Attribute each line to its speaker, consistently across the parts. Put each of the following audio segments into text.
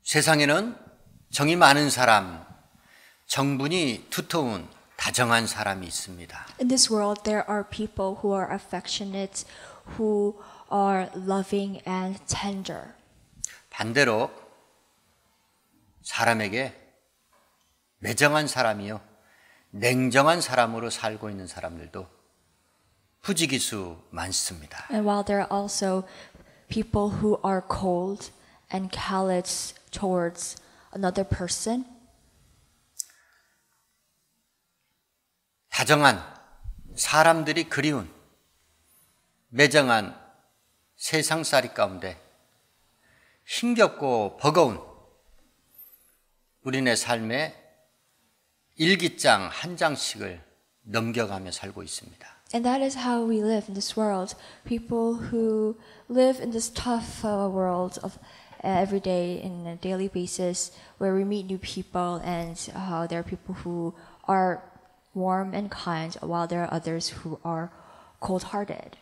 Speaker 1: 세상에는 정이 많은 사람, 정분이 두터운 다정한 사람이 있습니다.
Speaker 2: In this world, there are people who are affectionate, who are loving and tender.
Speaker 1: 반대로 사람에게 매정한 사람이요, 냉정한 사람으로 살고 있는 사람들도 부지기수 많습니다.
Speaker 2: And while there are also people who are cold and callous towards another person,
Speaker 1: 다정한 사람들이 그리운 매정한 세상살이 가운데 힘겹고 버거운 우리네 삶의 일기장 한 장씩을 넘겨가며 살고 있습니다.
Speaker 2: and that is how we live in this world. People who live in this tough world of every day in a daily basis, where we meet new people, and there are people who are warm and kind, while there are others who are cold-hearted.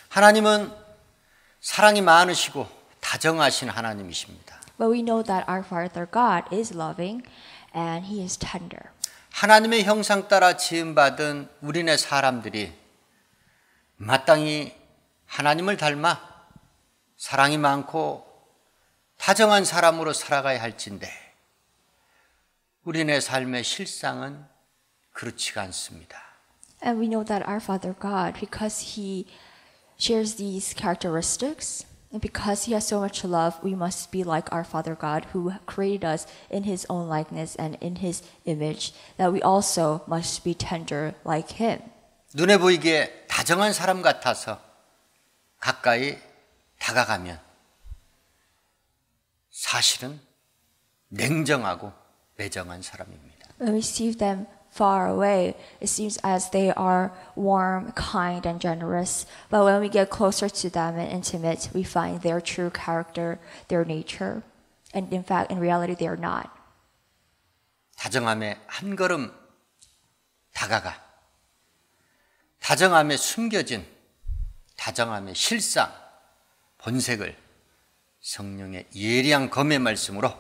Speaker 1: 하나님은 사랑이 많으시고 다정하신 하나님이십니다.
Speaker 2: But we know that our Father God is loving and He is tender.
Speaker 1: 하나님의 형상 따라 지음받은 우리네 사람들이 마땅히 하나님을 닮아 사랑이 많고 다정한 사람으로 살아가야 할진데 우리네 삶의 실상은 그렇지가 않습니다.
Speaker 2: And we know that our Father God, because He shares these characteristics, and because He has so much love, we must be like our Father God, who created us in His own likeness and in His image, that we also must be tender like Him.
Speaker 1: 눈에 보이기에 다정한 사람 같아서 가까이 다가가면 사실은 냉정하고 매정한 사람입니다.
Speaker 2: When we see them far away, it seems as they are warm, kind, and generous. But when we get closer to them and intimate, we find their true character, their nature. And in fact, in reality, they are not.
Speaker 1: 다정함에 한 걸음 다가가 다정함에 숨겨진 다정함의 실상, 본색을 성령의 예리한 검의 말씀으로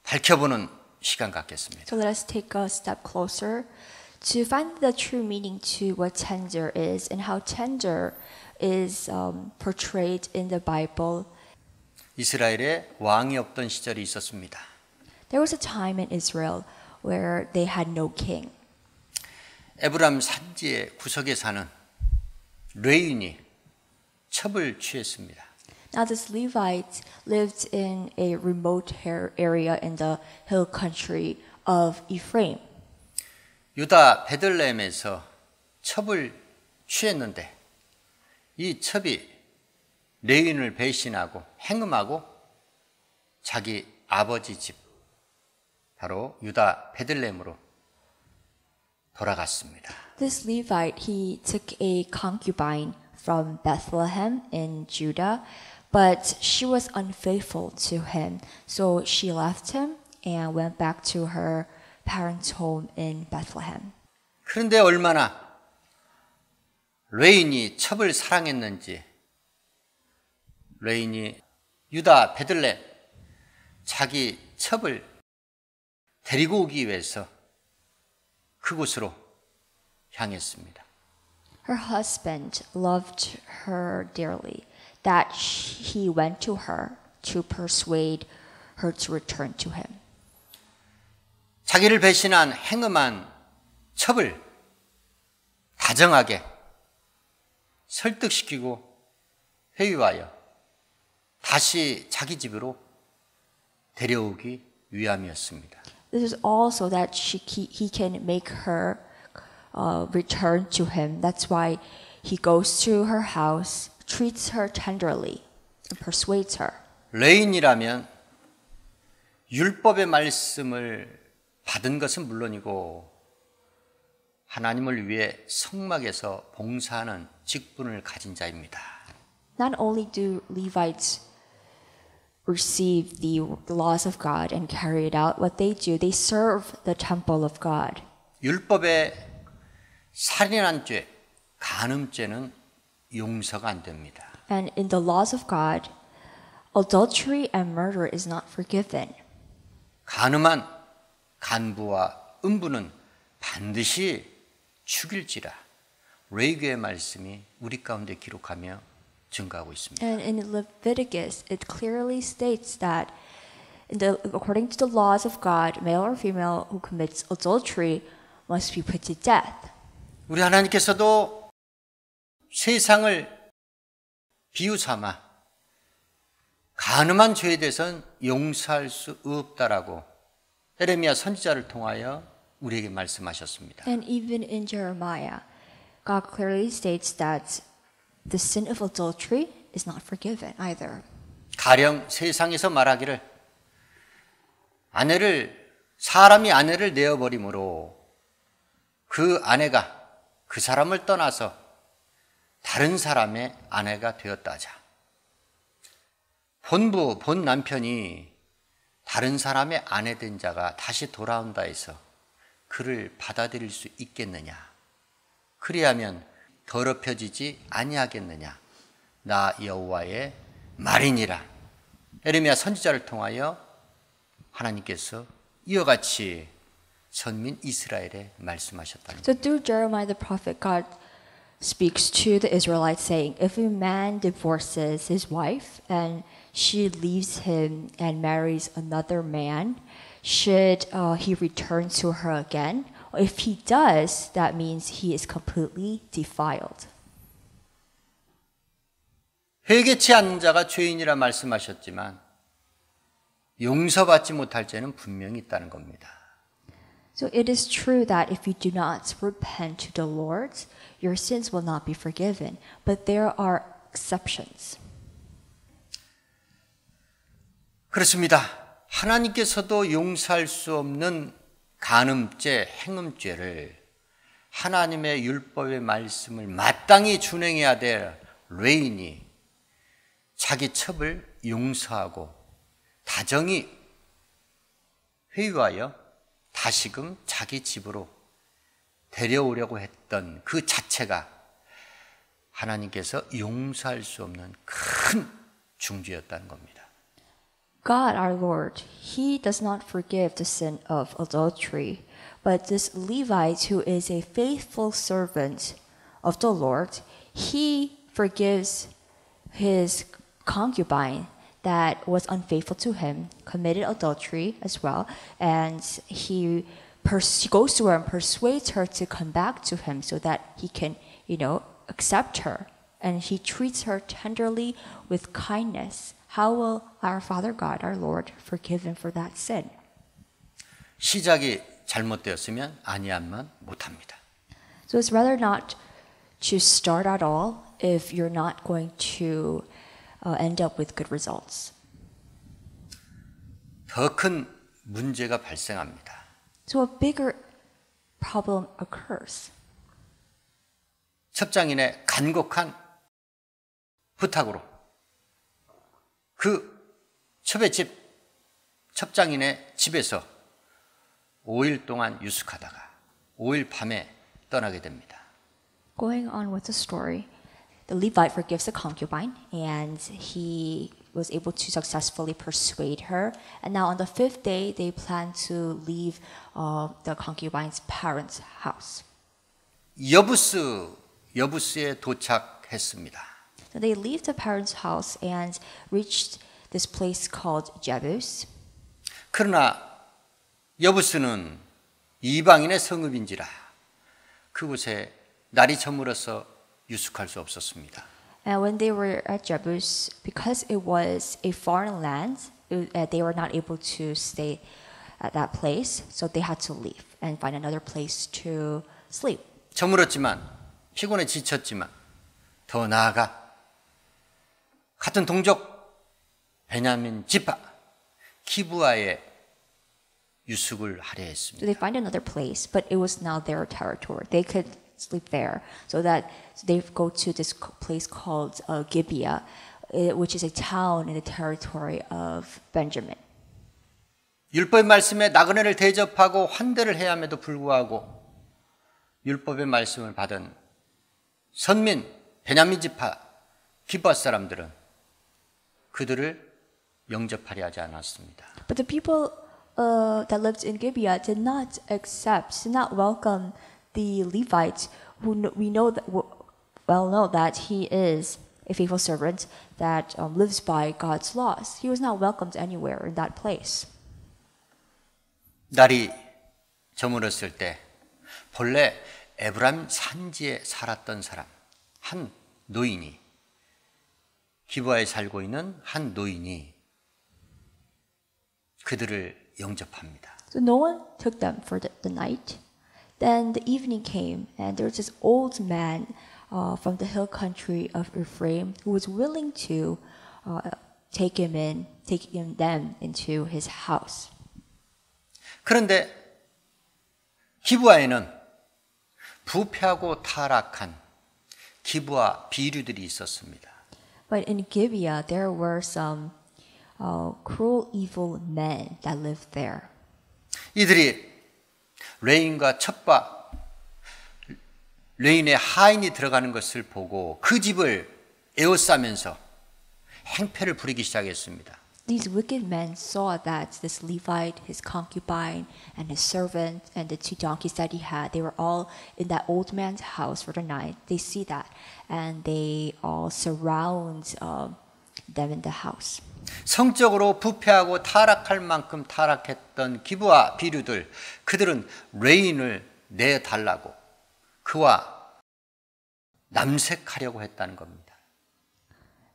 Speaker 1: 밝혀보는 시간 갖겠습니다.
Speaker 2: So let us take a step closer to find the true meaning to what tender is and how tender is portrayed in the Bible.
Speaker 1: 이스라엘에 왕이 없던 시절이 있었습니다.
Speaker 2: There was a time in Israel where they had no king.
Speaker 1: 에브람 산지의 구석에 사는 레인이 첩을 취했습니다.
Speaker 2: Now this Levite lived in a remote area in the hill country of Ephraim.
Speaker 1: 유다 베들레헴에서 첩을 취했는데 이 첩이 레인을 배신하고 행음하고 자기 아버지 집 바로 유다 베들레헴으로 돌아갔습니다.
Speaker 2: This Levite, he took a concubine from Bethlehem in Judah, but she was unfaithful to him, so she left him and went back to her parents' home in Bethlehem.
Speaker 1: 그런데 얼마나 레인이 첩을 사랑했는지 레인이 유다 베들레헴 자기 첩을 데리고 오기 위해서 그곳으로 향했습니다.
Speaker 2: Her husband loved her dearly, that he went to her to persuade her to return to him.
Speaker 1: 자기를 배신한 행음한 첩을 다정하게 설득시키고 회유하여 다시 자기 집으로 데려오기 위함이었습니다.
Speaker 2: This is also that he can make her return to him. That's why he goes to her house, treats her tenderly, and persuades her.
Speaker 1: 레인이라면 율법의 말씀을 받은 것은 물론이고 하나님을 위해 성막에서 봉사하는 직분을 가진 자입니다.
Speaker 2: Not only do Levites receive the laws of God and carry it out, what they do, they serve the temple of God.
Speaker 1: 율법의 살인한 죄, 간음죄는 용서가 안 됩니다.
Speaker 2: And in the laws of God, adultery and murder is not forgiven.
Speaker 1: 간음한 간부와 음부는 반드시 죽일지라. 레위기의 말씀이 우리 가운데 기록하며 증가하고 있습니다.
Speaker 2: And in Leviticus, it clearly states that according to the laws of God, male or female who commits adultery must be put to death.
Speaker 1: 우리 하나님께서도 세상을 비유 삼아 간음한 죄에 대해서는 용서할 수 없다라고 에레미야 선지자를 통하여 우리에게 말씀하셨습니다.
Speaker 2: And even in Jeremiah, God clearly states that the sin of adultery is not forgiven either.
Speaker 1: 가령 세상에서 말하기를 사람이 아내를 내어버림으로 그 아내가 그 사람을 떠나서 다른 사람의 아내가 되었다자. 본 남편이 다른 사람의 아내 된 자가 다시 돌아온다 해서 그를 받아들일 수 있겠느냐? 그리하면 더럽혀지지 아니하겠느냐? 나 여호와의 말이니라. 에레미야 선지자를 통하여 하나님께서 이와 같이 선민 이스라엘에 말씀하셨다는
Speaker 2: So through Jeremiah the prophet, God speaks to the Israelites saying, if a man divorces his wife and she leaves him and marries another man, should he return to her again? If he does, that means he is completely defiled.
Speaker 1: 회개치 않는 자가 죄인이라 말씀하셨지만 용서받지 못할 죄는 분명히 있다는 겁니다.
Speaker 2: So it is true that if you do not repent to the Lord, your sins will not be forgiven. But there are exceptions.
Speaker 1: 그렇습니다. 하나님께서도 용서할 수 없는 간음죄, 행음죄를 하나님의 율법의 말씀을 마땅히 준행해야 될 레인이 자기 첩을 용서하고 다정히 회유하여 다시금 자기 집으로 데려오려고 했던 그 자체가 하나님께서 용서할 수 없는 큰 중죄였다는 겁니다.
Speaker 2: God, our Lord, He does not forgive the sin of adultery, but this Levite, who is a faithful servant of the Lord, he forgives his concubine that was unfaithful to him, committed adultery as well, and he goes to her and persuades her to come back to him so that he can, accept her. And he treats her tenderly with kindness. How will our Father God, our Lord, forgive him for that sin?
Speaker 1: 시작이 잘못되었으면 아니하면 못합니다.
Speaker 2: So it's rather not to start at all if you're not going to end up with good results.
Speaker 1: 더 큰 문제가 발생합니다.
Speaker 2: So a bigger problem occurs.
Speaker 1: 첩장인의 간곡한 부탁으로 그 첩장인의 집에서 5일 동안 유숙하다가 5일 밤에 떠나게 됩니다.
Speaker 2: Going on with the story, the Levite forgives the concubine, and he was able to successfully persuade her. And now on the 5th day, they plan to leave the concubine's parents' house.
Speaker 1: 여부스에 도착했습니다.
Speaker 2: So they leave the parents' house and reached this place called Jebus.
Speaker 1: 그러나 여부스는 이방인의 성읍인지라 그곳에 날이 저물어서 유숙할 수 없었습니다.
Speaker 2: And when they were at Jebus, because it was a foreign land, they were not able to stay at that place, so they had to leave and find another place to sleep.
Speaker 1: 저물었지만 피곤해 지쳤지만 더 나아가 같은 동족 베냐민 지파 기브아에 유숙을 하려 했습니다.
Speaker 2: So they find another place, but it was now their territory. They could sleep there, so that they go to this place called Gibeah, which is a town in the territory of Benjamin.
Speaker 1: 율법의 말씀에 나그네를 대접하고 환대를 해야 함에도 불구하고 율법의 말씀을 받은 선민 베냐민 지파 기브아 사람들은 그들을 영접하려 하지 않았습니다.
Speaker 2: But the people that lived in Gibeah did not welcome the Levite, who we know that well know that he is a faithful servant that lives by God's laws. He was not welcomed anywhere in that place.
Speaker 1: 날이 저물었을 때 본래 에브라임 산지에 살았던 사람, 한 노인이, 기브아에 살고 있는 한 노인이 그들을 영접합니다.
Speaker 2: So no one took them for the night. Then the evening came, and there was this old man from the hill country of Ephraim who was willing to take them into his house.
Speaker 1: 그런데 기브아에는 부패하고 타락한 기브아 비류들이 있었습니다.
Speaker 2: But in Gibeah, there were some cruel, evil men that lived there.
Speaker 1: 이들이 레인과 첩과 레인의 하인이 들어가는 것을 보고 그 집을 에워싸면서 행패를 부리기 시작했습니다.
Speaker 2: These wicked men saw that this Levite, his concubine, and his servant, and the 2 donkeys that he had, they were all in that old man's house for the night. They see that, and they all surround them in the house.
Speaker 1: 성적으로 부패하고 타락할 만큼 타락했던 기브아 비류들, 그들은 레인을 내달라고 그와 남색하려고 했다는 겁니다.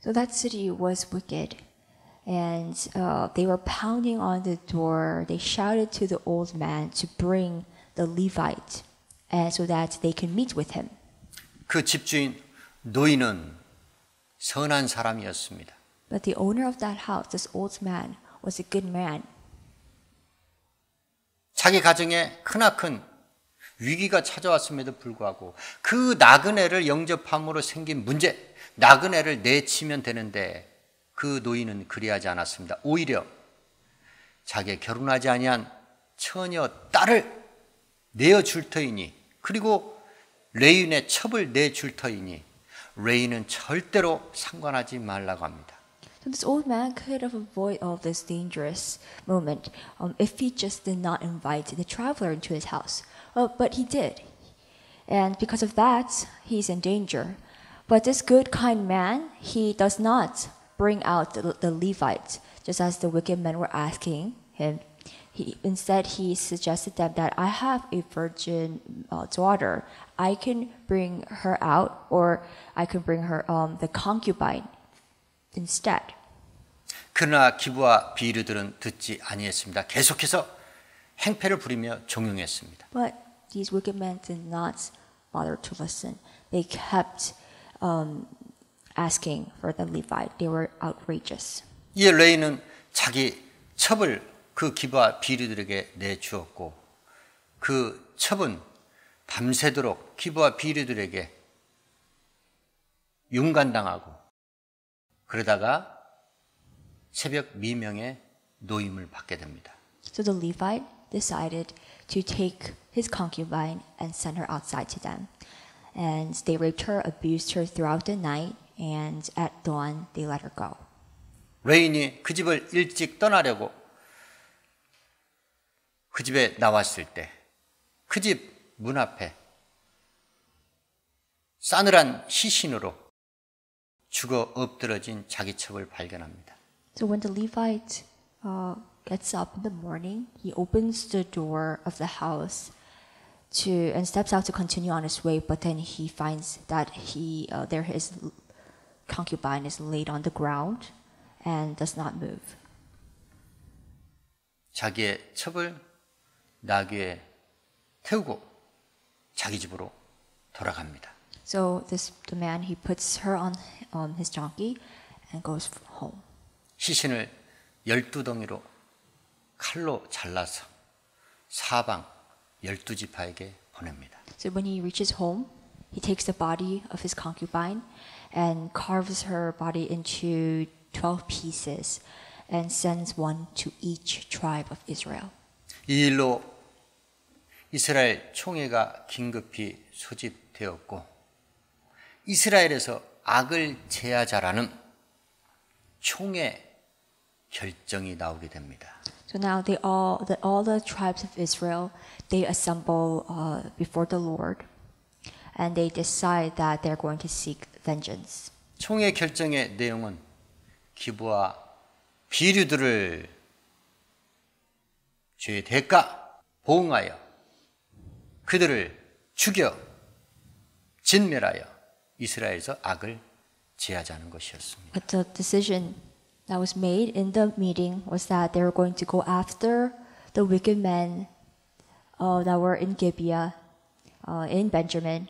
Speaker 2: So that city was wicked. And they were pounding on the door. They shouted to the old man to bring the Levite, so that they can meet with him.
Speaker 1: 그 집주인 노인은 선한 사람이었습니다.
Speaker 2: But the owner of that house, this old man, was a good man.
Speaker 1: 자기 가정에 크나큰 위기가 찾아왔음에도 불구하고 그 나그네를 영접함으로 생긴 문제, 나그네를 내치면 되는데 그 노인은 그리하지 않았습니다. 오히려 자기의 결혼하지 아니한 처녀 딸을 내어줄 터이니, 그리고 레인의 첩을 내줄 터이니 레인은 절대로 상관하지 말라고 합니다.
Speaker 2: So this old man could have avoided all this dangerous moment if he just did not invite the traveler into his house. But he did. And because of that, he's in danger. But this good, kind man, he does not bring out the Levites, just as the wicked men were asking him. Instead, he suggested them that I have a virgin daughter. I can bring her out, or I can bring her the concubine instead.
Speaker 1: 그러나 기브아 비류들은 듣지 아니했습니다. 계속해서 행패를 부리며 종용했습니다.
Speaker 2: But these wicked men did not bother to listen. They kept asking for the Levite. They were outrageous.
Speaker 1: 이에 레인은 자기 첩을 그 기브아 비류들에게 내주었고, 그 첩은 밤새도록 기브아 비류들에게 윤간당하고, 그러다가 새벽 미명에 노임을 받게 됩니다.
Speaker 2: So the Levite decided to take his concubine and send her outside to them. And they raped her, abused her throughout the night, and at dawn they let her go.
Speaker 1: 레인이 그 집을 일찍 떠나려고 그 집에 나왔을 때 그 집 문 앞에 싸늘한 시신으로 죽어 엎드러진 자기 첩을 발견합니다.
Speaker 2: So when the Levite gets up in the morning, he opens the door of the house and steps out to continue on his way. But then he finds that his concubine is laid on the ground and does not move.
Speaker 1: 자기의 첩을 나귀에 태우고 자기 집으로 돌아갑니다.
Speaker 2: So the man, he puts her on his donkey and goes home.
Speaker 1: 시신을 12덩이로 칼로 잘라서 사방 12지파에게 보냅니다.
Speaker 2: So when he reaches home, he takes the body of his concubine and carves her body into 12 pieces and sends one to each tribe of Israel.
Speaker 1: 이 일로 이스라엘 총회가 긴급히 소집되었고, 이스라엘에서 악을 제하자라는 총회 결정이 나오게 됩니다.
Speaker 2: So now all the tribes of Israel, they assemble before the Lord, and they decide that they're going to seek vengeance.
Speaker 1: 총회 결정의 내용은 기부와 비류들을 죄의 대가 보응하여 그들을 죽여 진멸하여 이스라엘에서 악을 제하자는 것이었습니다.
Speaker 2: But the decision that was made in the meeting was that they were going to go after the wicked men that were in Gibeah, in Benjamin.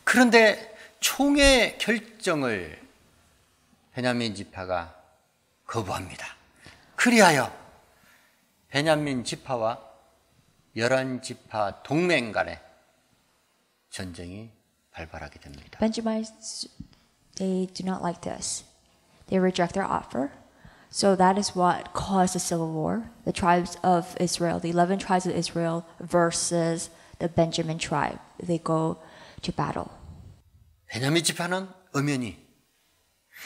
Speaker 1: 그런데 총회 결정을 베냐민 지파가 거부합니다. 그리하여 베냐민 지파와 11지파 동맹 간의 전쟁이 발발하게 됩니다.
Speaker 2: Benjamites, they do not like this. They reject their offer. So that is what caused the civil war. The tribes of Israel, the 11 tribes of Israel versus the Benjamin tribe. They go to battle.
Speaker 1: 베냐민 지파는 엄연히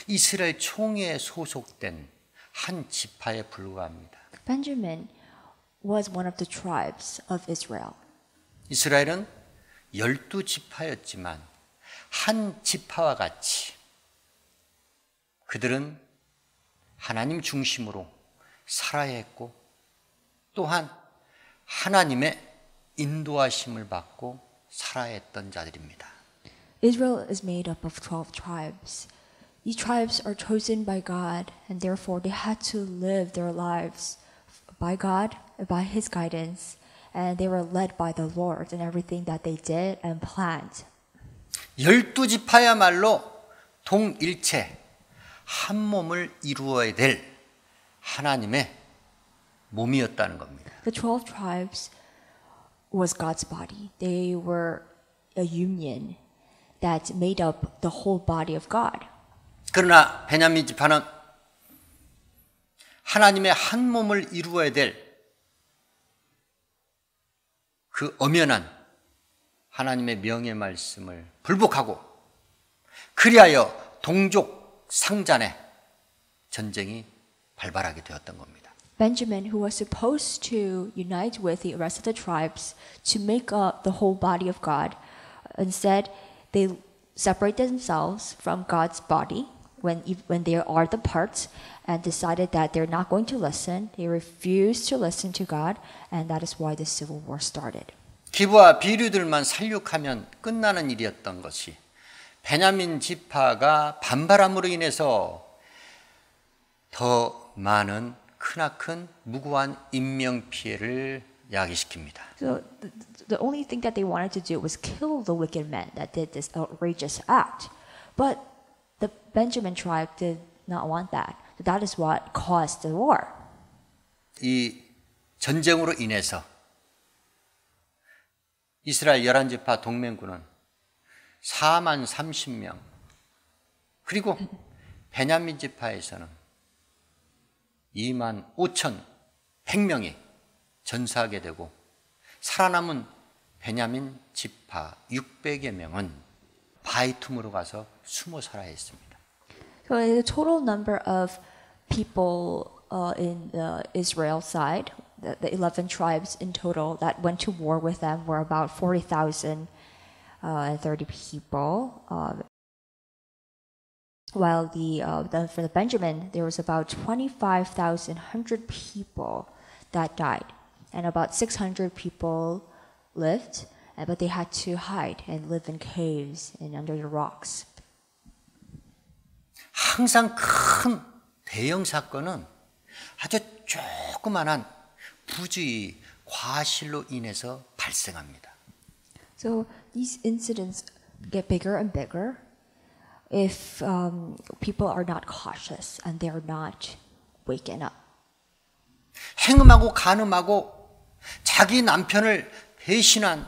Speaker 1: 이스라엘 총회에 소속된 한 지파에 불과합니다.
Speaker 2: Benjamin was one of the tribes of Israel.
Speaker 1: 이스라엘은 12지파였지만 한 지파와 같이 그들은 하나님 중심으로 살아야 했고 또한 하나님의 인도하심을 받고 살아야 했던 자들입니다.
Speaker 2: Israel is made up of 12 tribes. These tribes are chosen by God, and therefore they had to live their lives by God, by His guidance, and they were led by the Lord in everything that they did and planned.
Speaker 1: 12지파야말로 동일체 한 몸을 이루어야 될 하나님의 몸이었다는 겁니다.
Speaker 2: The 12 tribes was God's body. They were a union that made up the whole body of God.
Speaker 1: 그러나 베냐민 지파는 하나님의 한 몸을 이루어야 될 그 엄연한 하나님의 명예 말씀을 불복하고 그리하여 동족 상잔의 전쟁이 발발하게 되었던 겁니다.
Speaker 2: Benjamin, who was supposed to unite with the rest of the tribes to make up the whole body of God, instead they separate themselves from God's body when they are the parts and decided that they're not going to listen. They refused to listen to God, and that is why the civil war started.
Speaker 1: 기부와 비류들만 살육하면 끝나는 일이었던 것이 베냐민 지파가 반발함으로 인해서 더 많은 크나큰 무고한 인명 피해를 야기시킵니다.
Speaker 2: So the only thing that they wanted to do was kill the wicked men that did this outrageous act. But the Benjamin tribe did not want that. So that is what caused the war.
Speaker 1: 이 전쟁으로 인해서 이스라엘 11지파 동맹군은 4만 30명 그리고 베냐민 지파에서는 2만 5천 100명이 전사하게 되고 살아남은 베냐민 지파 600여 명은 바위 틈으로 가서 숨어 살아야 했습니다.
Speaker 2: So the total number of people in the Israel side, the 11 tribes in total that went to war with them were about 40,030 people. While for the Benjamin, there was about 25,100 people that died, and about 600 people lived, but they had to hide and live in caves and under the rocks.
Speaker 1: 항상 큰 대형 사건은 아주 조그만한 부주의, 과실로 인해서 발생합니다.
Speaker 2: So these incidents get bigger and bigger if people are not cautious and they are not waking up.
Speaker 1: 행음하고 간음하고 자기 남편을 배신한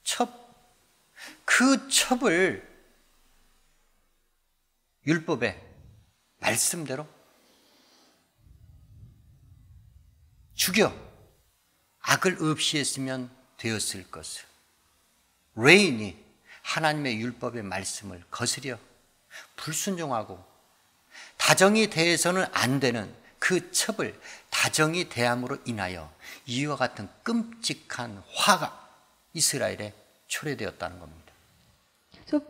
Speaker 1: 첩, 그 첩을 율법의 말씀대로 죽여 악을 없이 했으면 되었을 것을. 레인이 하나님의 율법의 말씀을 거스려 불순종하고 다정히 대해서는 안 되는 그 첩을 다정히 대함으로 인하여 이와 같은 끔찍한 화가 이스라엘에 초래되었다는 겁니다.
Speaker 2: So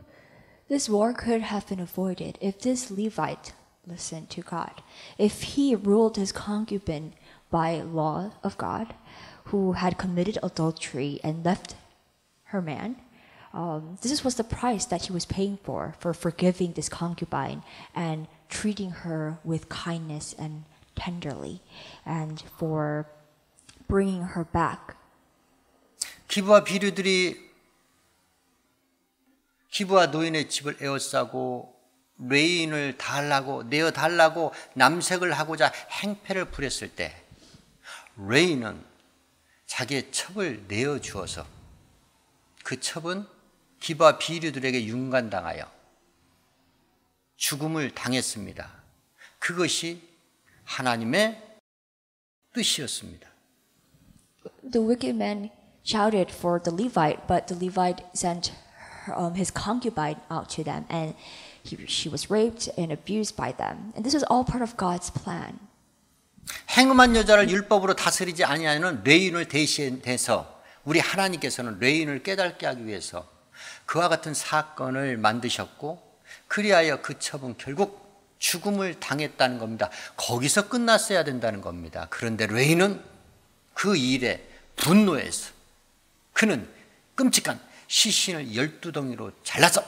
Speaker 2: this war could have been avoided if this Levite listened to God. If he ruled his concubine by law of God, who had committed adultery and left her man, this was the price that he was paying for forgiving this concubine and treating her with kindness and tenderly, and for bringing her back.
Speaker 1: 기브와 비류들이 기브와 노인의 집을 에워싸고 레인을 내어달라고 남색을 하고자 행패를 부렸을 때 레인은 자기의 첩을 내어주어서 그 첩은 기브와 비류들에게 윤관당하여 죽음을 당했습니다. 그것이 하나님의 뜻이었습니다.
Speaker 2: The wicked man shouted for the Levite, but the Levite sent his concubine out to them, and she was raped and abused by them. And this was all part of God's plan.
Speaker 1: 행음한 여자를 율법으로 다스리지 아니하는 레인을 대신해서 우리 하나님께서는 레인을 깨닫게 하기 위해서 그와 같은 사건을 만드셨고, 그리하여 그 첩은 결국 죽음을 당했다는 겁니다. 거기서 끝났어야 된다는 겁니다. 그런데 레인은 그 일에 분노해서 그는 끔찍한 시신을 12덩이로 잘라서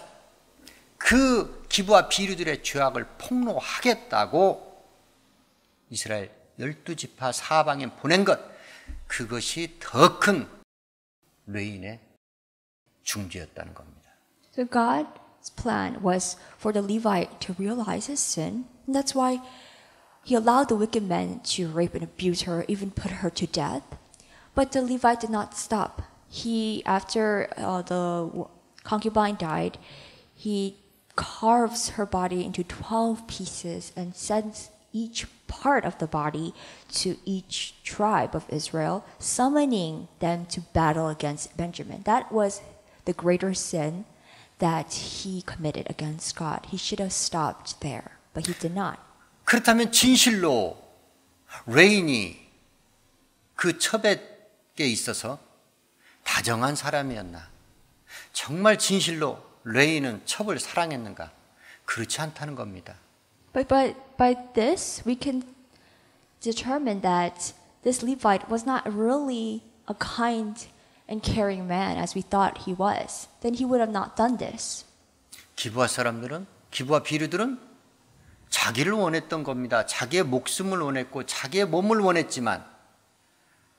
Speaker 1: 그 기브와 비류들의 죄악을 폭로하겠다고 이스라엘 12지파 사방에 보낸 것, 그것이 더 큰 레인의 중죄였다는 겁니다.
Speaker 2: So God's plan was for the Levite to realize his sin, and that's why he allowed the wicked men to rape and abuse her, even put her to death. But the Levite did not stop. He, after the concubine died, he carves her body into 12 pieces and sends each part of the body to each tribe of Israel, summoning them to battle against Benjamin. That was the greater sin that he committed against God. He should have stopped there, but he did not.
Speaker 1: 그렇다면 진실로 레인이 그 첩에 있어서 다정한 사람이었나? 정말 진실로 레인은 첩을 사랑했는가? 그렇지 않다는 겁니다.
Speaker 2: But by this, we can determine that this Levite was not really a kind and caring man as we thought he was. Then he would have not done this.
Speaker 1: 기브와 사람들은, 기브와 비류들은 자기를 원했던 겁니다. 자기의 목숨을 원했고 자기의 몸을 원했지만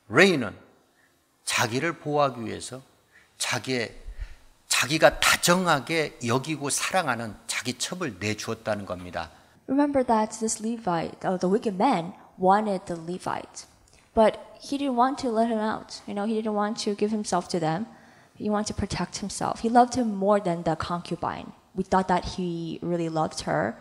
Speaker 1: 레인은 자기를 보호하기 위해서 자기가 다정하게 여기고 사랑하는 자기 첩을 내주었다는 겁니다.
Speaker 2: Remember that this Levite, the wicked man, wanted the Levite, but he didn't want to let him out. He didn't want to give himself to them. He wanted to protect himself. He loved him more than the concubine. We thought that he really loved her,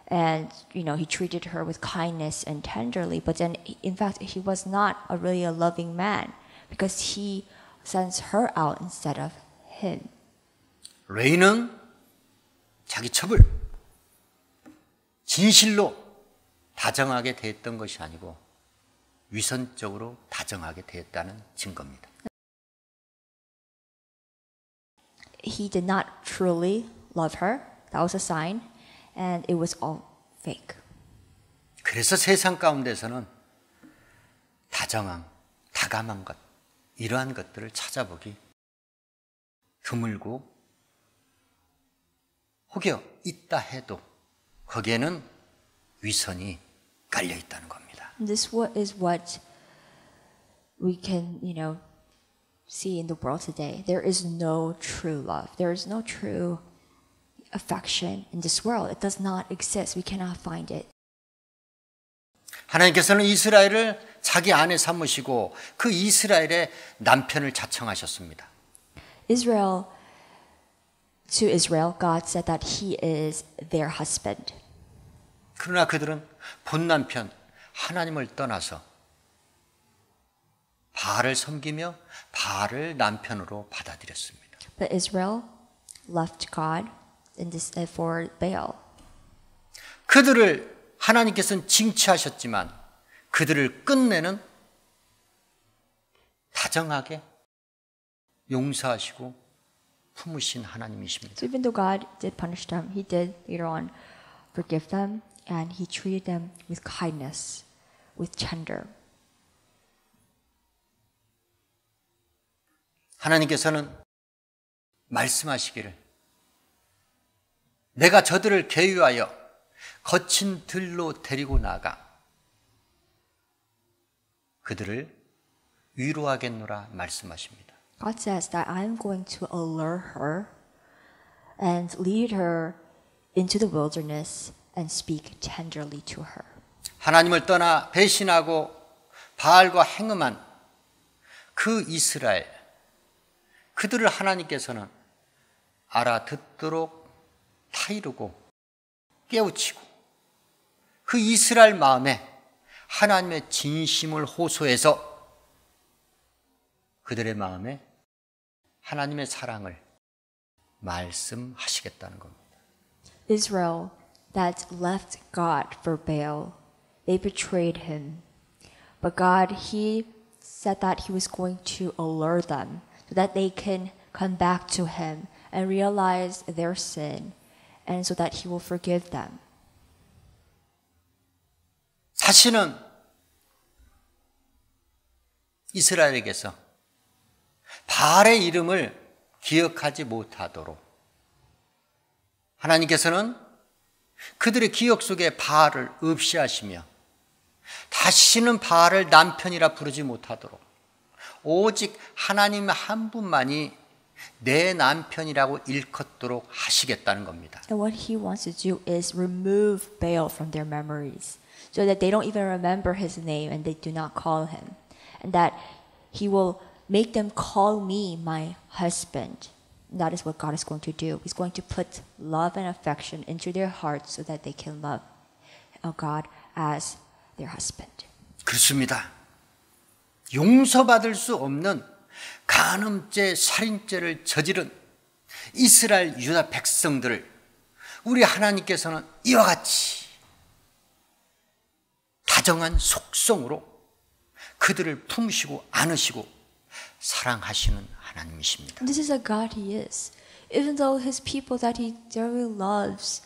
Speaker 2: and he treated her with kindness and tenderly. But then, in fact, he was not really a loving man because he sends her out instead of him.
Speaker 1: 레인은 자기 첩을 진실로 다정하게 대했던 것이 아니고 위선적으로 다정하게 대했다는 증거입니다.
Speaker 2: He did not truly love her. That was a sign, and it was all fake.
Speaker 1: 그래서 세상 가운데서는 다감한 것, 이러한 것들을 찾아보기 드물고 혹여 있다 해도 거기에는 위선이 깔려 있다는 겁니다.
Speaker 2: This is what we can, see in the world today. There is no true love. There is no true affection in this world. It does not exist. We cannot find it.
Speaker 1: 하나님께서는 이스라엘을 자기 아내 삼으시고 그 이스라엘의 남편을 자청하셨습니다.
Speaker 2: To Israel, God said that He is their husband.
Speaker 1: 그러나 그들은 본 남편 하나님을 떠나서 바알을 섬기며 바알을 남편으로 받아들였습니다.
Speaker 2: But Israel left God for Baal.
Speaker 1: 그들을 하나님께서는 징치하셨지만 그들을 끝내는 다정하게 용서하시고 품으신 하나님이십니다.
Speaker 2: So even though God did punish them, He did later on forgive them, and He treated them with kindness, with tender.
Speaker 1: 하나님께서는 말씀하시기를 내가 저들을 계유하여 거친 들로 데리고 나가 그들을 위로하겠노라 말씀하십니다.
Speaker 2: God says that I am going to allure her and lead her into the wilderness and speak tenderly to her.
Speaker 1: 하나님을 떠나 배신하고 바알과 행음한 그 이스라엘, 그들을 하나님께서는 알아듣도록 타이르고 깨우치고 그 이스라엘 마음에 하나님의 진심을 호소해서 그들의 마음에 하나님의 사랑을 말씀하시겠다는 겁니다.
Speaker 2: Israel that left God for Baal, they betrayed him. But God, He said that He was going to allure them so that they can come back to Him and realize their sin, and so that He will forgive them.
Speaker 1: 다시는 이스라엘에게서 바알의 이름을 기억하지 못하도록 하나님께서는 그들의 기억 속에 바알을 없이 하시며 다시는 바알을 남편이라 부르지 못하도록 오직 하나님 한 분만이 내 남편이라고 일컫도록 하시겠다는 겁니다.
Speaker 2: And what He wants to do is remove Baal from their memories so that they don't even remember His name and they do not call Him. And that He will make them call me my husband. And that is what God is going to do. He's going to put love and affection into their hearts so that they can love God as their husband.
Speaker 1: 그렇습니다. 용서받을 수 없는 간음죄, 살인죄를 저지른 이스라엘 유다 백성들을 우리 하나님께서는 이와 같이 다정한 속성으로 그들을 품으시고 안으시고 사랑하시는 하나님이십니다.
Speaker 2: This is a God He is. Even though His people that He dearly loves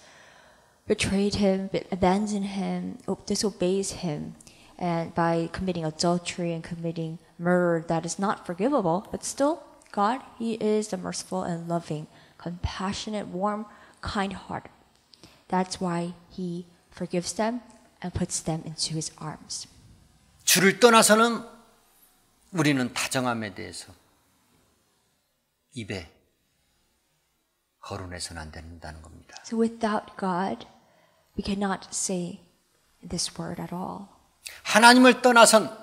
Speaker 2: betrayed Him, abandoned Him, disobeys Him, and by committing adultery and committing murder that is not forgivable, but still, God, He is the merciful and loving, compassionate, warm, kind heart. That's why He forgives them and puts them into His arms.
Speaker 1: 주를 떠나서는 우리는 다정함에 대해서 입에 거론해서는 안 된다는 겁니다.
Speaker 2: So without God, we cannot say this word at all.
Speaker 1: 하나님을 떠나선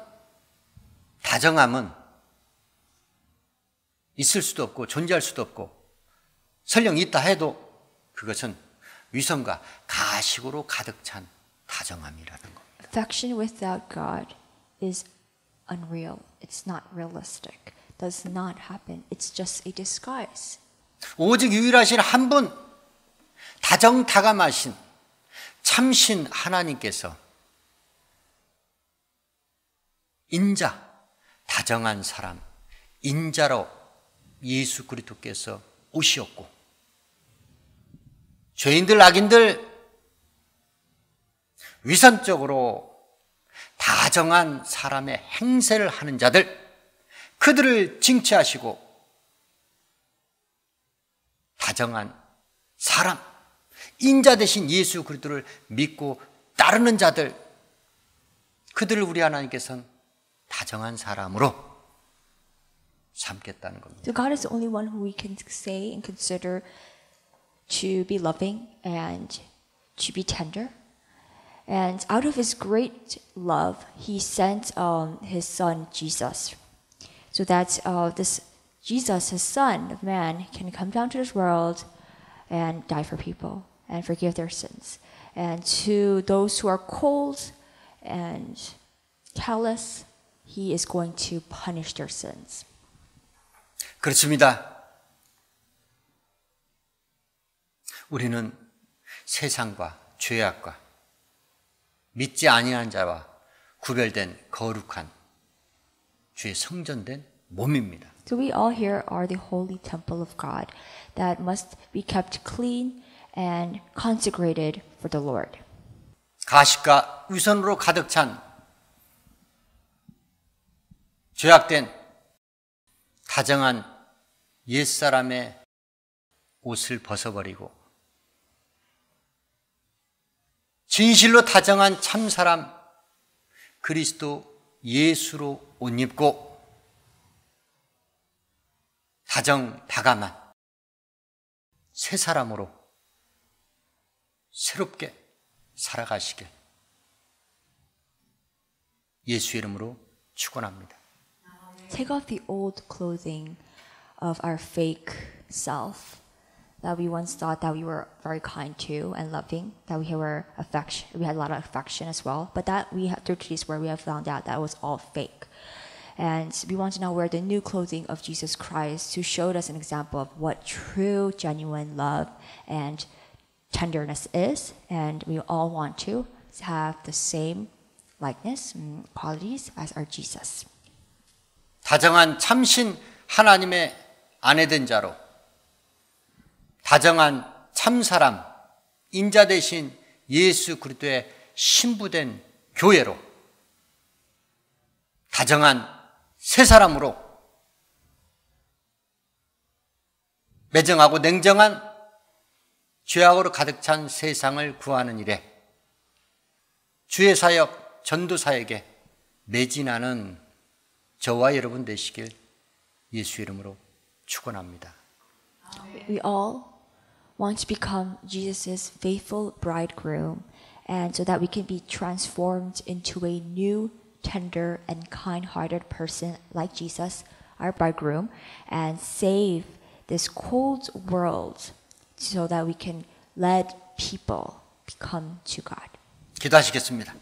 Speaker 1: 다정함은 있을 수도 없고 존재할 수도 없고 설령 있다 해도 그것은 위선과 가식으로 가득 찬 다정함이라는 겁니다.
Speaker 2: Affection without God is unreal. It's not realistic. Does not happen. It's just a disguise.
Speaker 1: 오직 유일하신 한 분 다정다감하신 참신 하나님께서 인자, 다정한 사람, 인자로 예수 그리스도께서 오시었고 죄인들, 악인들, 위선적으로 다정한 사람의 행세를 하는 자들, 그들을 징치하시고 다정한 사람, 인자 대신 예수 그리스도를 믿고 따르는 자들, 그들을 우리 하나님께서는 다정한 사람으로 삼겠다는 겁니다.
Speaker 2: So God is the only one who we can say and consider to be loving and to be tender. And out of His great love, He sent His Son Jesus, so that this Jesus, His Son of Man, can come down to this world and die for people and forgive their sins. And to those who are cold and callous, He is going to punish their sins.
Speaker 1: 그렇습니다. 우리는 세상과 죄악과 믿지 아니한 자와 구별된 거룩한 주의 성전된 몸입니다.
Speaker 2: So we all here are the holy temple of God that must be kept clean and consecrated for the Lord.
Speaker 1: 가식과 위선으로 가득 찬 죄악된 다정한 옛사람의 옷을 벗어버리고 진실로 다정한 참사람 그리스도 예수로 옷 입고 다정다감한 새 사람으로 새롭게 살아가시길 예수 이름으로 축원합니다.
Speaker 2: Take off the old clothing of our fake self that we once thought that we were very kind to and loving, that we had a lot of affection as well, but that we have through this where we have found out that was all fake. And we want to now wear the new clothing of Jesus Christ, who showed us an example of what true, genuine love and tenderness is, and we all want to have the same likeness and qualities as our Jesus.
Speaker 1: 다정한 참신 하나님의 아내된 자로 다정한 참사람 인자 되신 예수 그리스도의 신부된 교회로 다정한 새 사람으로 매정하고 냉정한 죄악으로 가득 찬 세상을 구하는 일에 주의 사역 전도사에게 매진하는 저와 여러분 되시길 예수 이름으로 축원합니다.
Speaker 2: We all want to become Jesus' faithful bridegroom, and so that we can be transformed into a new, tender, and kind-hearted person like Jesus, our bridegroom, and save this cold world so that we can let people come to God.
Speaker 1: 기도하시겠습니다.